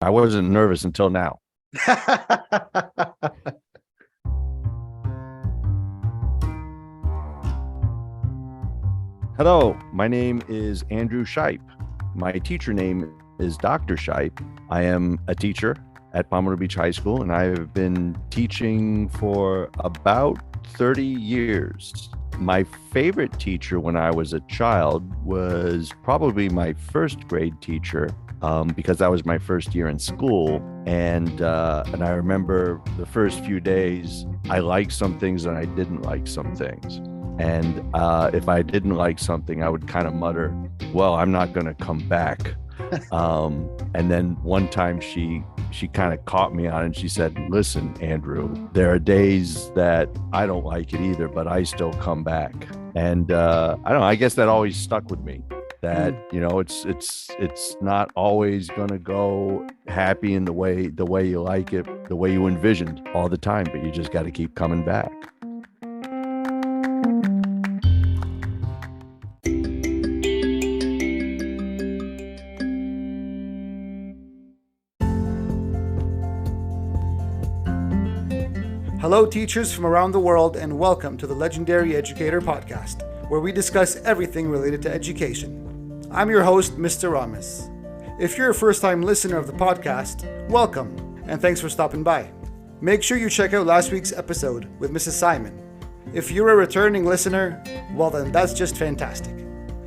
I wasn't nervous until now. Hello, my name is Andrew Shipe. My teacher name is Dr. Shipe. I am a teacher at Pompano Beach High School, and I've been teaching for about 30 years. My favorite teacher when I was a child was probably my first grade teacher, because that was my first year in school. And I remember the first few days, I liked some things and I didn't like some things. And if I didn't like something, I would kind of mutter, well, I'm not going to come back. And then one time she kind of caught me on it, and she said, listen, Andrew, there are days that I don't like it either, but I still come back. And I don't know, I guess that always stuck with me, that, you know, it's not always going to go happy in the way you like it, the way you envisioned all the time, but you just got to keep coming back. Hello, teachers from around the world, and welcome to the legendary Educator podcast, where we discuss everything related to education. I'm your host, Mr. Ramos. If you're a first-time listener of the podcast, welcome, and thanks for stopping by. Make sure you check out last week's episode with Mrs. Simon. If you're a returning listener, well then that's just fantastic.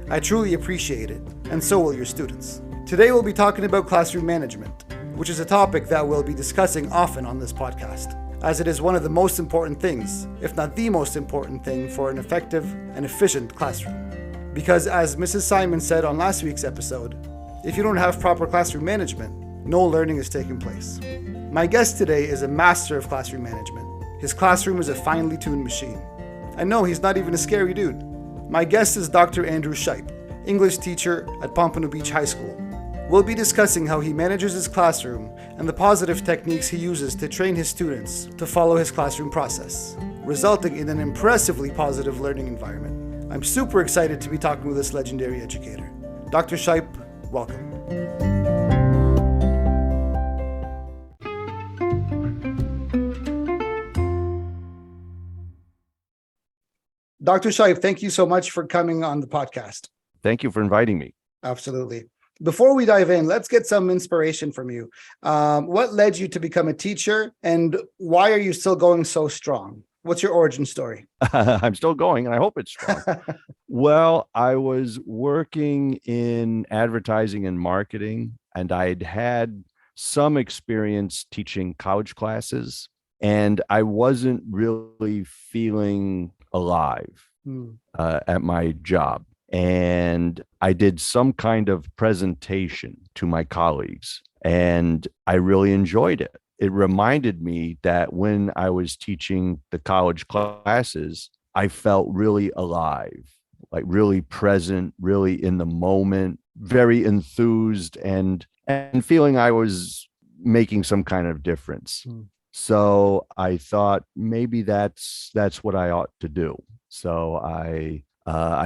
I truly appreciate it, and so will your students. Today we'll be talking about classroom management, which is a topic that we'll be discussing often on this podcast, as it is one of the most important things, if not the most important thing, for an effective and efficient classroom. Because as Mrs. Simon said on last week's episode, if you don't have proper classroom management, no learning is taking place. My guest today is a master of classroom management. His classroom is a finely tuned machine. And no, he's not even a scary dude. My guest is Dr. Andrew Shipe, English teacher at Pompano Beach High School. We'll be discussing how he manages his classroom and the positive techniques he uses to train his students to follow his classroom process, resulting in an impressively positive learning environment. I'm super excited to be talking with this legendary educator. Dr. Shipe, welcome. Dr. Shipe, thank you so much for coming on the podcast. Thank you for inviting me. Absolutely. Before we dive in, let's get some inspiration from you. What led you to become a teacher, and why are you still going so strong? What's your origin story? I'm still going, and I hope it's strong. Well, I was working in advertising and marketing, and I'd had some experience teaching college classes, and I wasn't really feeling alive at my job. And I did some kind of presentation to my colleagues, and I really enjoyed it. It reminded me that when I was teaching the college classes, I felt really alive, like really present, really in the moment, very enthused, and feeling I was making some kind of difference. So I thought maybe that's what I ought to do. So I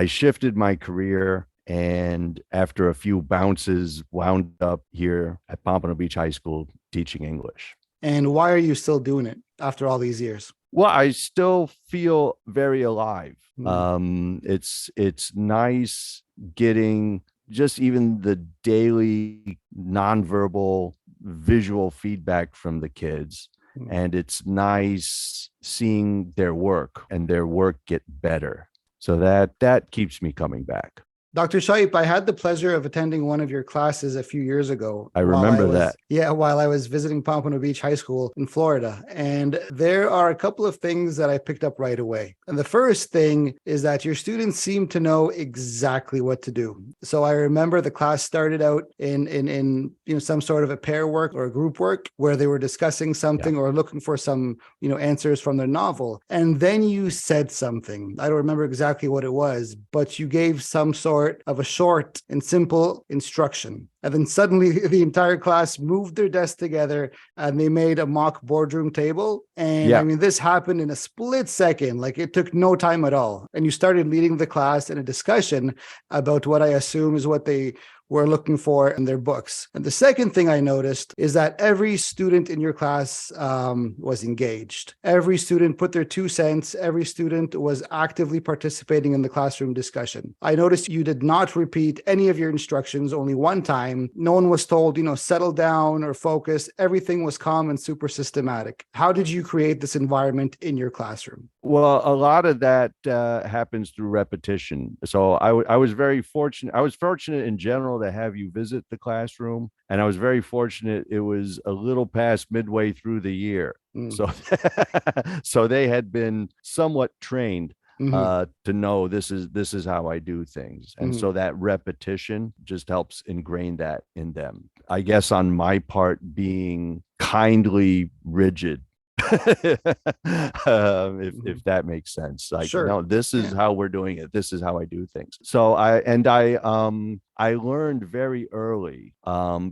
shifted my career, and after a few bounces, wound up here at Pompano Beach High School teaching English. And why are you still doing it after all these years? Well, I still feel very alive. It's nice getting just even the daily nonverbal visual feedback from the kids. And it's nice seeing their work and their work get better. So that keeps me coming back. Dr. Shipe, I had the pleasure of attending one of your classes a few years ago. I remember that. Yeah, while I was visiting Pompano Beach High School in Florida. And there are a couple of things that I picked up right away. And the first thing is that your students seem to know exactly what to do. So I remember the class started out in some sort of a pair work or a group work where they were discussing something or looking for some answers from their novel. And then you said something. I don't remember exactly what it was, but you gave some sort of a short and simple instruction. And then suddenly the entire class moved their desks together and they made a mock boardroom table. And I mean, this happened in a split second. Like, it took no time at all. And you started leading the class in a discussion about what I assume is what they were looking for in their books. And the second thing I noticed is that every student in your class was engaged. Every student put their 2 cents. Every student was actively participating in the classroom discussion. I noticed you did not repeat any of your instructions, only one time. No one was told, settle down or focus. Everything was calm and super systematic. How did you create this environment in your classroom? Well, a lot of that happens through repetition. So I was very fortunate. I was fortunate in general to have you visit the classroom. And I was very fortunate. It was a little past midway through the year. So, so they had been somewhat trained to know this is how I do things. And so that repetition just helps ingrain that in them. I guess on my part, being kindly rigid, if that makes sense. Like, sure. No, this is how we're doing it. This is how I do things. So I learned very early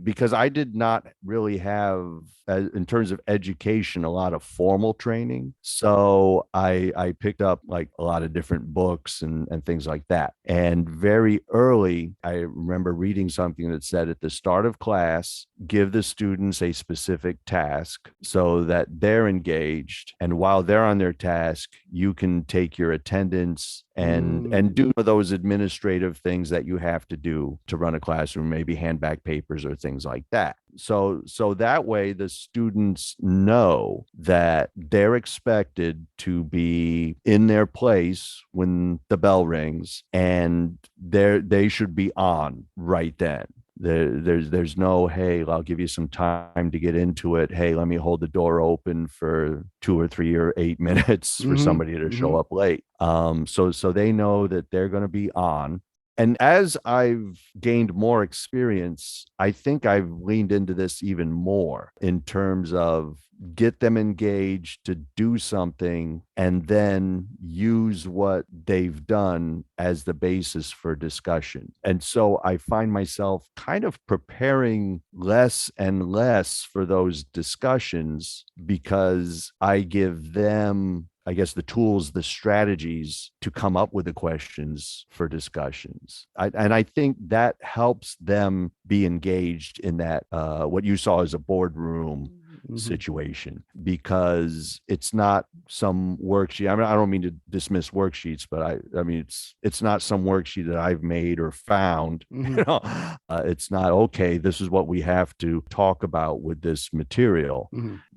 because I did not really have, in terms of education, a lot of formal training. So I picked up like a lot of different books and things like that. And very early, I remember reading something that said at the start of class, give the students a specific task so that they're engaged. And while they're on their task, you can take your attendance and do those administrative things that you have to do to run a classroom, maybe hand back papers or things like that. So that way the students know that they're expected to be in their place when the bell rings, and they should be on right then. There's no, hey, I'll give you some time to get into it. Hey, let me hold the door open for 2 or 3 or 8 minutes for somebody to show up late. So they know that they're going to be on. And as I've gained more experience, I think I've leaned into this even more in terms of get them engaged to do something and then use what they've done as the basis for discussion. And so I find myself kind of preparing less and less for those discussions because I give them, I guess, the tools, the strategies to come up with the questions for discussions. And I think that helps them be engaged in that, what you saw as a boardroom situation, because it's not some worksheet. I mean, I don't mean to dismiss worksheets, but I mean, it's not some worksheet that I've made or found. It's not, okay, this is what we have to talk about with this material.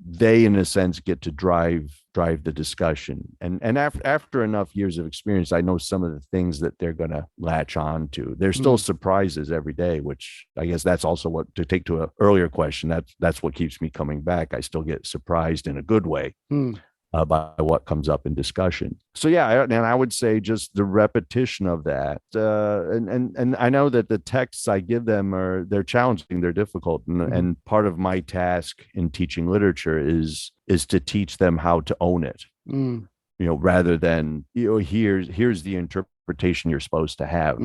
They, in a sense, get to drive the discussion. And after enough years of experience, I know some of the things that they're going to latch on to. There's still surprises every day, which I guess that's also what, to take to an earlier question, that's what keeps me coming back. I still get surprised in a good way by what comes up in discussion. So yeah, and I would say just the repetition of that, and I know that the texts I give them they're challenging, they're difficult, and part of my task in teaching literature is to teach them how to own it. Rather than here's the interpretation you're supposed to have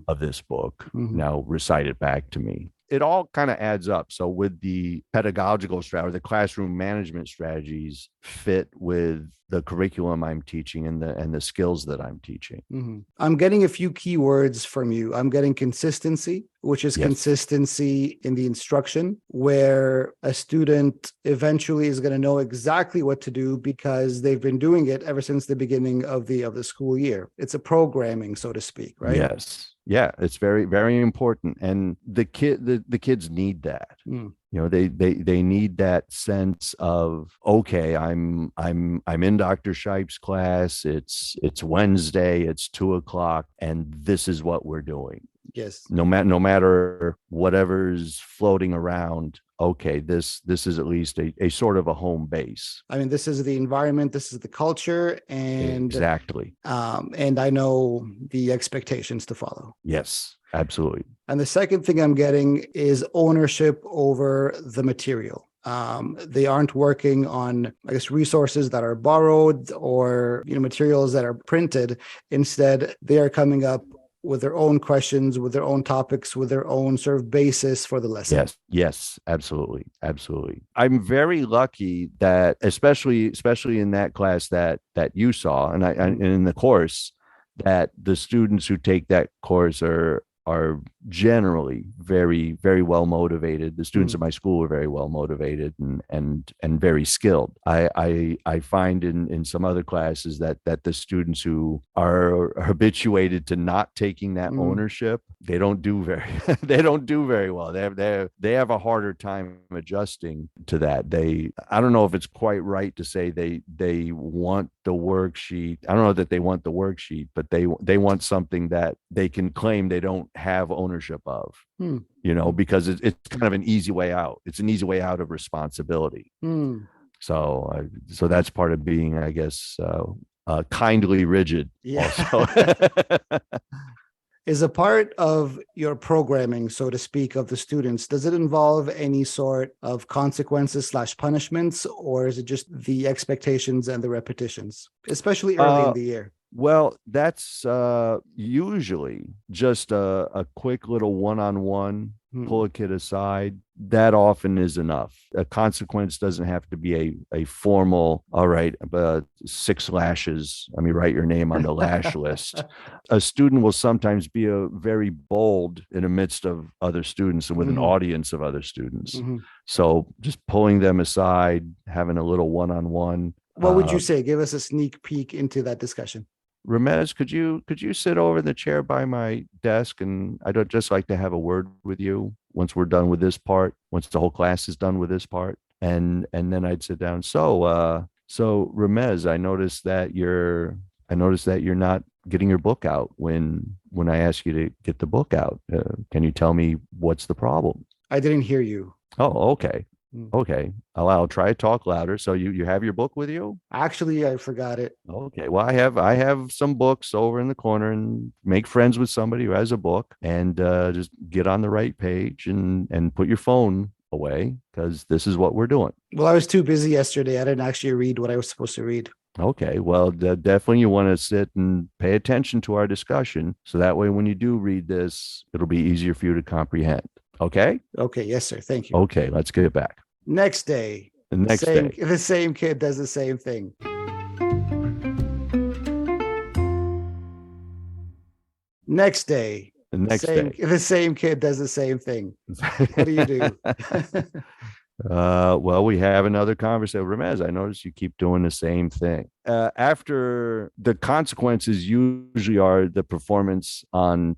of this book. Now recite it back to me. It all kind of adds up. So with the pedagogical strategy, the classroom management strategies fit with the curriculum I'm teaching and the skills that I'm teaching. I'm getting a few keywords from you. I'm getting consistency, which is consistency in the instruction, where a student eventually is going to know exactly what to do because they've been doing it ever since the beginning of the school year. It's a programming, so to speak, right? Yes. Yeah, it's very, very important. And the kids need that. They need that sense of, okay, I'm in Dr. Shipe's class. It's Wednesday, it's 2:00, and this is what we're doing. Yes. No matter whatever's floating around. Okay, this is at least a sort of a home base. I mean, this is the environment, this is the culture, and exactly. And I know the expectations to follow. Yes, absolutely. And the second thing I'm getting is ownership over the material. They aren't working on, I guess, resources that are borrowed or materials that are printed. Instead, they are coming up with their own questions, with their own topics, with their own sort of basis for the lesson. Yes, absolutely. I'm very lucky that, especially in that class that you saw, and in the course, that the students who take that course are are generally very, very well motivated. The students at my school are very well motivated and very skilled. I find in some other classes that the students who are habituated to not taking that ownership, they don't do very they don't do very well. They have a harder time adjusting to that. I don't know if it's quite right to say they want the worksheet. I don't know that they want the worksheet, but they want something that they can claim they don't have ownership of, because it's kind of an easy way out. It's an easy way out of responsibility. So that's part of being, I guess, kindly rigid. Yeah. Also. Is a part of your programming, so to speak, of the students, does it involve any sort of consequences / punishments, or is it just the expectations and the repetitions, especially early in the year? Well, that's usually just a quick little one-on-one, pull a kid aside. That often is enough. A consequence doesn't have to be a formal, all right, 6 lashes. Let me write your name on the lash list. A student will sometimes be very bold in the midst of other students and with an audience of other students. So just pulling them aside, having a little one-on-one. What would you say? Give us a sneak peek into that discussion. Ramez, could you sit over in the chair by my desk, and I'd just like to have a word with you once we're done with this part, once the whole class is done with this part, and then I'd sit down. So Ramez, I noticed that you're not getting your book out when I ask you to get the book out. Can you tell me what's the problem? I didn't hear you. Oh, okay. Okay, I'll try to talk louder. So you have your book with you? Actually, I forgot it. Okay, well, I have some books over in the corner, and make friends with somebody who has a book, and just get on the right page and put your phone away, because this is what we're doing. Well, I was too busy yesterday. I didn't actually read what I was supposed to read. Okay, well, definitely you want to sit and pay attention to our discussion, so that way when you do read this, it'll be easier for you to comprehend. Okay? Okay, yes, sir. Thank you. Okay, let's get back. Next day. The same kid does the same thing. Next day. The same kid does the same thing. What do you do? Well, we have another conversation. Ramez, I notice you keep doing the same thing. After the consequences usually are the performance on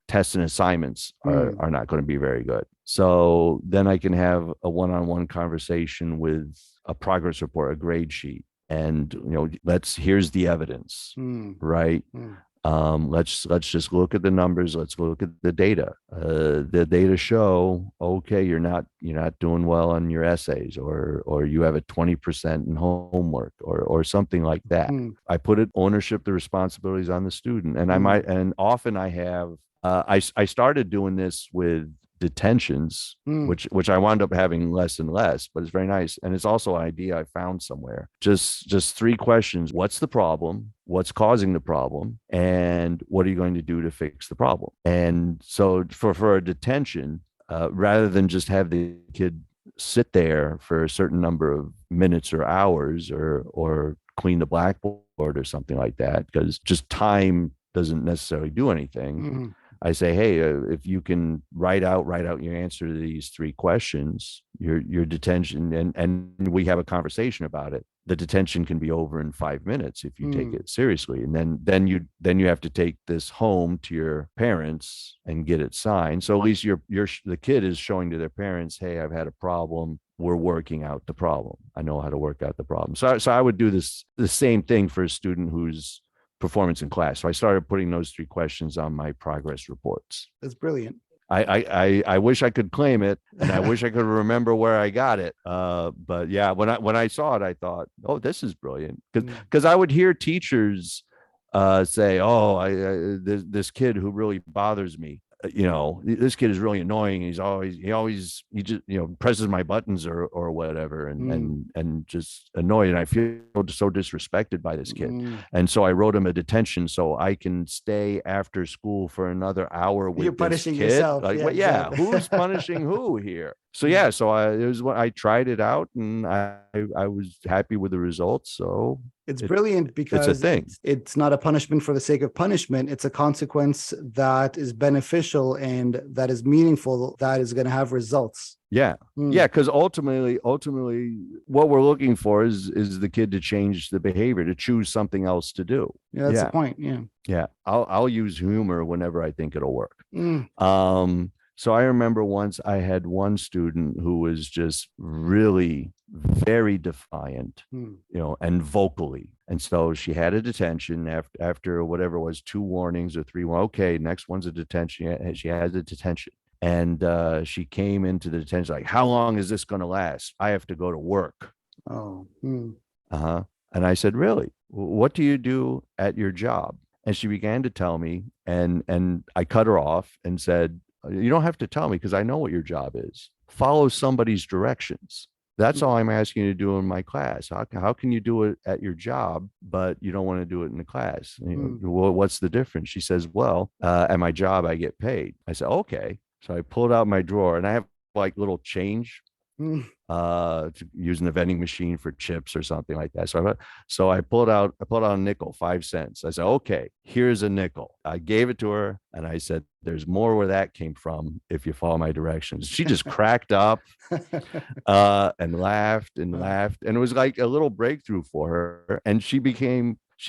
tests and assignments are not going to be very good. So then I can have a one-on-one conversation with a progress report, a grade sheet, and here's the evidence, right? Let's just look at the numbers. Let's look at the data. The data show, okay, you're not doing well on your essays, or you have a 20% in homework, or something like that. I put ownership, the responsibilities on the student, and often I have. I started doing this with detentions, which I wound up having less and less, but it's very nice. And it's also an idea I found somewhere. Just 3 questions. What's the problem? What's causing the problem? And what are you going to do to fix the problem? And so for a detention, rather than just have the kid sit there for a certain number of minutes or hours, or clean the blackboard or something like that, because just time doesn't necessarily do anything. I say, hey, if you can write out your answer to these 3 questions, your detention, and we have a conversation about it. The detention can be over in 5 minutes if you take it seriously. And then you have to take this home to your parents and get it signed. So at least the kid is showing to their parents, hey, I've had a problem. We're working out the problem. I know how to work out the problem. So I would do the same thing for a student who's performance in class. So I started putting those 3 questions on my progress reports. That's brilliant. I wish I could claim it, and I wish I could remember where I got it. But yeah, when I saw it, I thought, oh, this is brilliant, because I would hear teachers say, oh, this kid who really bothers me. This kid is really annoying. He just presses my buttons or whatever, and just annoyed. And I feel so disrespected by this kid. And so I wrote him a detention so I can stay after school for another hour with You're punishing this kid. yourself. Like, who's punishing who here? So yeah, so it was when I tried it out, and I was happy with the results. So It's brilliant it's a because thing. it's not a punishment for the sake of punishment. It's a consequence that is beneficial and that is meaningful, that is going to have results. Yeah. Yeah, because ultimately, what we're looking for is the kid to change the behavior, to choose something else to do. Yeah, that's the point. Yeah. Yeah. I'll use humor whenever I think it'll work. Mm. So I remember once I had one student who was just really very defiant, and vocally. And so she had a detention after whatever it was, 2 warnings or 3. Well, okay, next one's a detention. She has a detention. And she came into the detention like, how long is this going to last? I have to go to work. Oh. Uh-huh. And I said, really? What do you do at your job? And she began to tell me, and I cut her off and said, you don't have to tell me because I know what your job is. Follow somebody's directions. That's all I'm asking you to do in my class. How can you do it at your job, but you don't want to do it in the class? Well, what's the difference? She says, well, at my job, I get paid. I said, okay. So I pulled out my drawer, and I have like little change using the vending machine for chips or something like that. So I pulled out a nickel, 5 cents. I said, okay, here's a nickel. I gave it to her, and I said, there's more where that came from if you follow my directions. She just cracked up and laughed and laughed. And it was like a little breakthrough for her. And she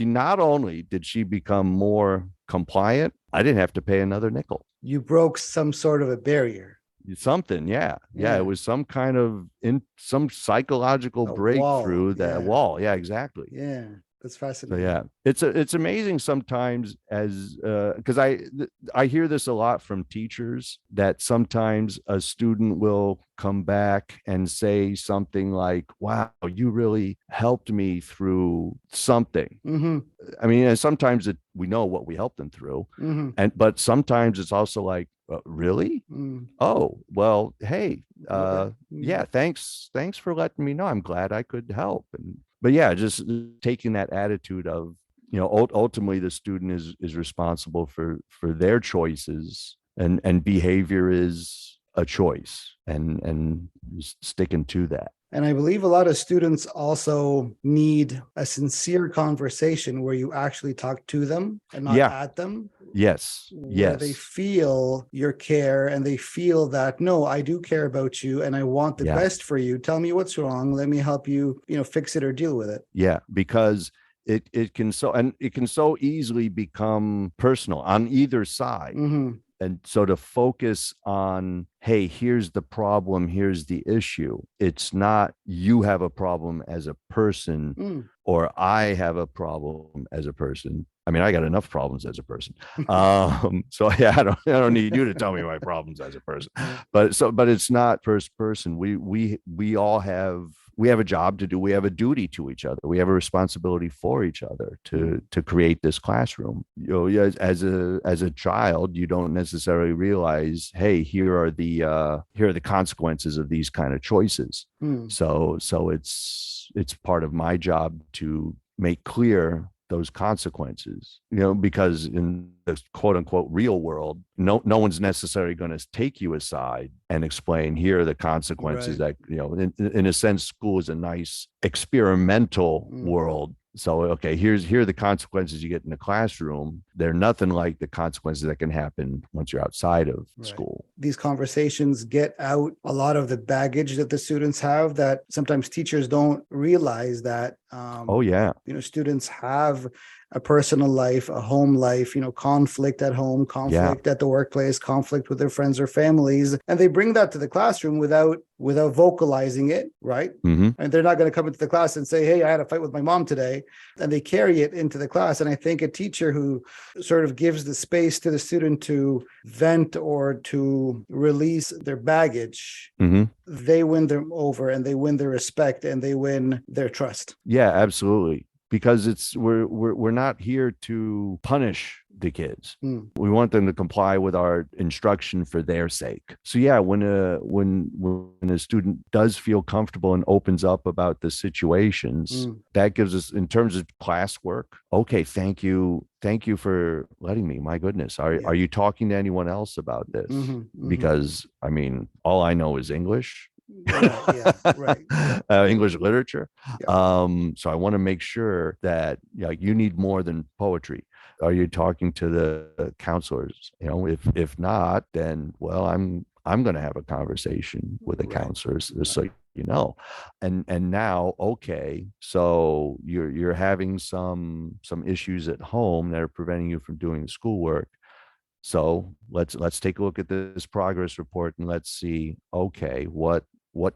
not only did she become more compliant, I didn't have to pay another nickel. You broke some sort of a barrier. Something, yeah. It was some kind of some psychological breakthrough, wall. Yeah, exactly. Yeah, that's fascinating. So yeah, it's amazing sometimes, as because I hear this a lot from teachers, that sometimes a student will come back and say something like, wow, you really helped me through something. I mean, and sometimes we know what we helped them through, but sometimes it's also like, really? Oh, well, hey, yeah, thanks for letting me know. I'm glad I could help. But yeah, just taking that attitude of, ultimately the student is responsible for their choices, and behavior is a choice, and sticking to that. And I believe a lot of students also need a sincere conversation where you actually talk to them and not at them. Yes. Where they feel your care, and they feel that, no, I do care about you and I want the best for you. Tell me what's wrong. Let me help you, fix it or deal with it. Yeah, because it can so easily become personal on either side. And so to focus on, hey, here's the problem, here's the issue. It's not you have a problem as a person, or I have a problem as a person. I mean, I got enough problems as a person. So yeah, I don't need you to tell me my problems as a person. But it's not first person. We all have a job to do. We have a duty to each other. We have a responsibility for each other to create this classroom. As a child, you don't necessarily realize, hey, here are the consequences of these kind of choices. So it's part of my job to make clear those consequences, because in the quote unquote real world, no one's necessarily going to take you aside and explain, here are the consequences. That, in a sense, school is a nice experimental world. So, okay, here are the consequences you get in the classroom. They're nothing like the consequences that can happen once you're outside of school. These conversations get out a lot of the baggage that the students have, that sometimes teachers don't realize that, students have a personal life, a home life, conflict at home, conflict at the workplace, conflict with their friends or families. And they bring that to the classroom without vocalizing it, right? And they're not going to come into the class and say, hey, I had a fight with my mom today. And they carry it into the class. And I think a teacher who sort of gives the space to the student to vent or to release their baggage, they win them over, and they win their respect, and they win their trust. Yeah, absolutely. because we're not here to punish the kids. We want them to comply with our instruction for their sake. So yeah, when a student does feel comfortable and opens up about the situations, that gives us, in terms of classwork, okay, thank you for letting me. My goodness, are you talking to anyone else about this? Because I mean, all I know is English. Right. English literature. So I want to make sure that you need more than poetry. Are you talking to the counselors? If not, then well, I'm going to have a conversation with the counselors, so and now, okay, so you're having some issues at home that are preventing you from doing the schoolwork. So let's take a look at this progress report and let's see, okay, what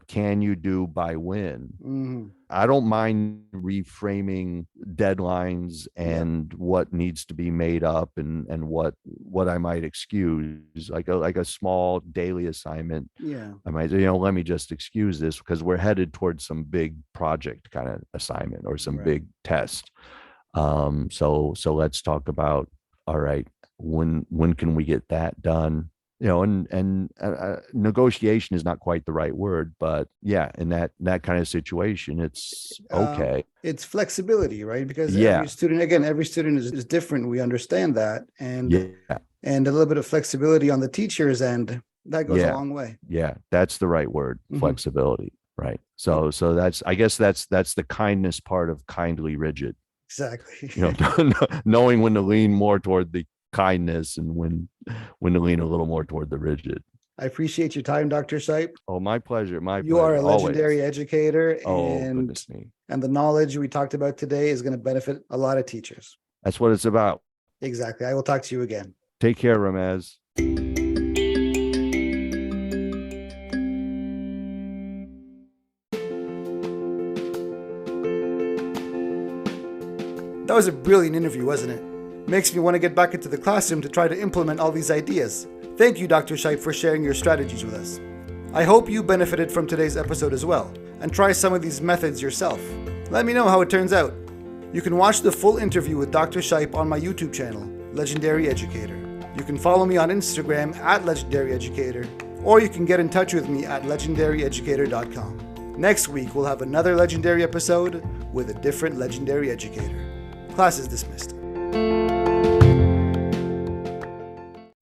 can you do by when? I don't mind reframing deadlines and what needs to be made up and what I might excuse, like a small daily assignment. I might let me just excuse this because we're headed towards some big project kind of assignment or some big test. So let's talk about, all right, when can we get that done? And negotiation is not quite the right word, but yeah, in that kind of situation, it's okay. It's flexibility, right? Because every student is different. We understand that. And a little bit of flexibility on the teacher's end, that goes a long way. Yeah, that's the right word, flexibility. Right. So that's, I guess that's the kindness part of kindly rigid. Exactly. Knowing when to lean more toward the kindness and when to lean a little more toward the rigid. I appreciate your time, Dr. Shipe. Oh, my pleasure. You are a legendary educator, and the knowledge we talked about today is going to benefit a lot of teachers. That's what it's about. Exactly. I will talk to you again. Take care, Ramez. That was a brilliant interview, wasn't it? Makes me want to get back into the classroom to try to implement all these ideas. Thank you, Dr. Shipe, for sharing your strategies with us. I hope you benefited from today's episode as well, and try some of these methods yourself. Let me know how it turns out. You can watch the full interview with Dr. Shipe on my YouTube channel, Legendary Educator. You can follow me on Instagram at Legendary Educator, or you can get in touch with me at legendaryeducator.com. Next week, we'll have another legendary episode with a different legendary educator. Class is dismissed.